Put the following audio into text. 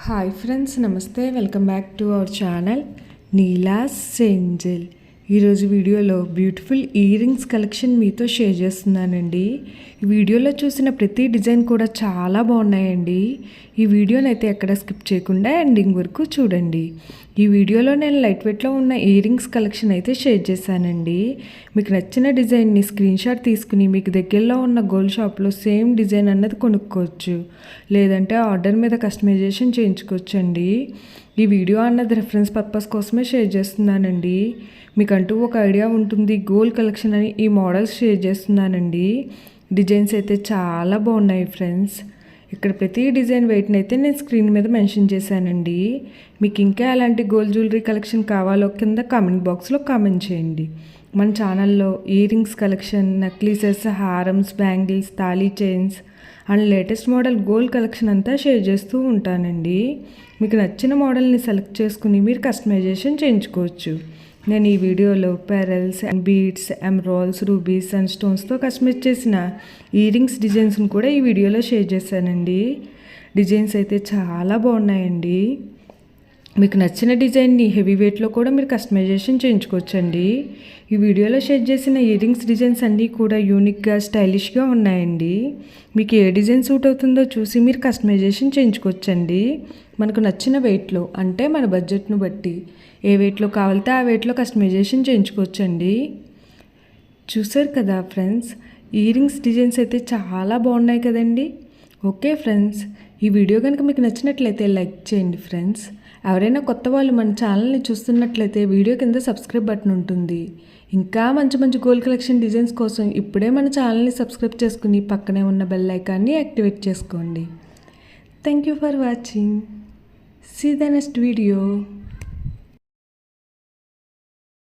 Hi friends, నమస్తే. Welcome back to our channel Neela's Angel. ఈరోజు వీడియోలో బ్యూటిఫుల్ ఇయర్ రింగ్స్ కలెక్షన్ మీతో షేర్ చేస్తున్నానండి. ఈ వీడియోలో చూసిన ప్రతి డిజైన్ కూడా చాలా బాగున్నాయండి. ఈ వీడియోని అయితే ఎక్కడ స్కిప్ చేయకుండా ఎండింగ్ వరకు చూడండి. ఈ వీడియోలో నేను లైట్ వెయిట్లో ఉన్న ఇయర్ రింగ్స్ కలెక్షన్ అయితే షేర్ చేశానండి. మీకు నచ్చిన డిజైన్ని స్క్రీన్ షాట్ తీసుకుని మీకు దగ్గరలో ఉన్న గోల్డ్ షాప్లో సేమ్ డిజైన్ అన్నది కొనుక్కోవచ్చు, లేదంటే ఆర్డర్ మీద కస్టమైజేషన్ చేయించుకోవచ్చండి. ఈ వీడియో అన్నది రెఫరెన్స్ పర్పస్ కోసమే షేర్ చేస్తున్నానండి. మీకంటూ ఒక ఐడియా ఉంటుంది గోల్డ్ కలెక్షన్ అని ఈ మోడల్స్ షేర్ చేస్తున్నానండి. డిజైన్స్ అయితే చాలా బాగున్నాయి ఫ్రెండ్స్. ఇక్కడ ప్రతి డిజైన్ వెయిట్ని అయితే నేను స్క్రీన్ మీద మెన్షన్ చేశానండి. మీకు ఇంకా ఎలాంటి గోల్డ్ జ్యువెలరీ కలెక్షన్ కావాలో కింద కామెంట్ బాక్స్లో కామెంట్ చేయండి. మన ఛానల్లో ఇయర్ రింగ్స్ కలెక్షన్, నెక్లెసెస్, హారమ్స్, బ్యాంగిల్స్, తాళీ chains and latest model gold collection అంతా షేర్ చేస్తూ ఉంటానండి. మీకు నచ్చిన మోడల్ని సెలెక్ట్ చేసుకుని మీరు కస్టమైజేషన్ చేయించుకోవచ్చు. నేను ఈ వీడియోలో pearls and beads, emeralds, rubies and స్టోన్స్తో కస్టమైజ్ చేసిన ఇయర్ రింగ్స్ డిజైన్స్ని కూడా ఈ వీడియోలో షేర్ చేశానండి. డిజైన్స్ అయితే చాలా బాగున్నాయండి. మీకు నచ్చిన డిజైన్ని హెవీ వెయిట్లో కూడా మీరు కస్టమైజేషన్ చేయించుకోవచ్చండి. ఈ వీడియోలో షేర్ చేసిన ఇయర్ రింగ్స్ డిజైన్స్ అన్నీ కూడా యూనిక్గా, స్టైలిష్గా ఉన్నాయండి. మీకు ఏ డిజైన్ సూట్ అవుతుందో చూసి మీరు కస్టమైజేషన్ చేయించుకోవచ్చండి. మనకు నచ్చిన వెయిట్లో, అంటే మన బడ్జెట్ను బట్టి ఏ వెయిట్లో కావాలితే ఆ వెయిట్లో కస్టమైజేషన్ చేయించుకోవచ్చండి. చూసారు కదా ఫ్రెండ్స్, ఇయర్ రింగ్స్ డిజైన్స్ అయితే చాలా బాగున్నాయి కదండి. ఓకే ఫ్రెండ్స్, ఈ వీడియో కనుక మీకు నచ్చినట్లయితే లైక్ చేయండి ఫ్రెండ్స్. ఎవరైనా కొత్త వాళ్ళు మన ఛానల్ని చూస్తున్నట్లయితే వీడియో కింద సబ్స్క్రైబ్ బటన్ ఉంటుంది. ఇంకా మంచి మంచి గోల్డ్ కలెక్షన్ డిజైన్స్ కోసం ఇప్పుడే మన ఛానల్ని సబ్స్క్రైబ్ చేసుకుని పక్కనే ఉన్న బెల్ ఐకాన్ని యాక్టివేట్ చేసుకోండి. Thank you for watching. See the next video.